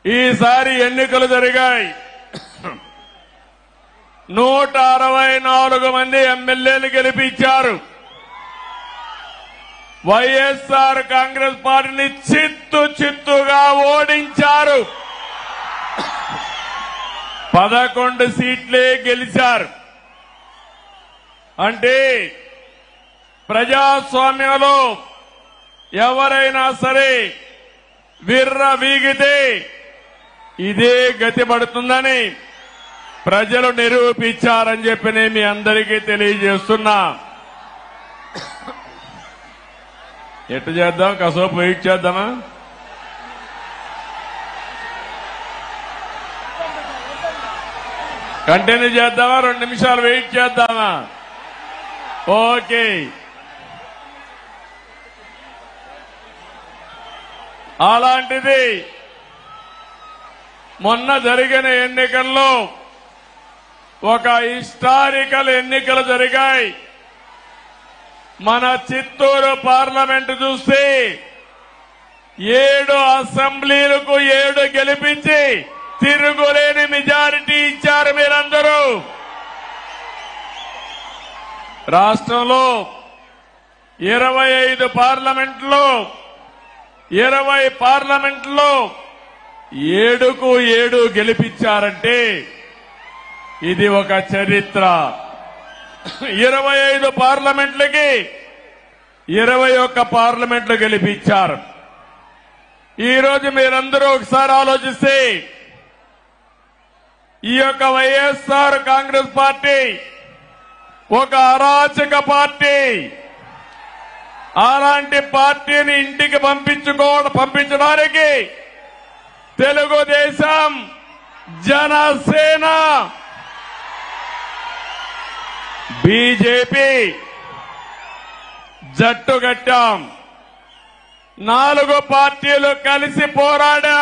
ఈసారి ఎన్నికలు జరిగాయి. 164 మంది ఎమ్మెల్యేలు గెలిపించారు. వైఎస్ఆర్ కాంగ్రెస్ పార్టీని చిత్తుగా ఓడించారు. 11 సీట్లే గెలిచారు. అంటే ప్రజాస్వామ్యంలో ఎవరైనా సరే విర్రవీగితే ఇదే గతి పడుతుందని ప్రజలు నిరూపించారని చెప్పి నేను మీ అందరికీ తెలియజేస్తున్నా. ఎట్టు చేద్దాం? కాసేపు వెయిట్ చేద్దామా? కంటిన్యూ చేద్దామా? 2 నిమిషాలు వెయిట్ చేద్దామా? ఓకే. అలాంటిది మొన్న జరిగిన ఎన్నికల్లో ఒక హిస్టారికల్ ఎన్నికలు జరిగాయి. మన చిత్తూరు పార్లమెంటు చూస్తే 7 అసెంబ్లీలకు 7 గెలిపించి తిరుగులేని మెజారిటీ ఇచ్చారు మీరందరూ. రాష్ట్రంలో 25 పార్లమెంట్లో 20 పార్లమెంట్లో 7కు 7 గెలిపించారంటే ఇది ఒక చరిత్ర. 25 పార్లమెంట్లకి 21 పార్లమెంట్లు గెలిపించారు. ఈ రోజు మీరందరూ ఒకసారి ఆలోచిస్తే ఈ యొక్క వైఎస్ఆర్ కాంగ్రెస్ పార్టీ ఒక అరాచక పార్టీ. అలాంటి పార్టీని ఇంటికి పంపించడానికి తెలుగుదేశం, జనసేన, బీజేపీ జట్టు కట్టాం. 4 పార్టీలు కలిసి పోరాడాం.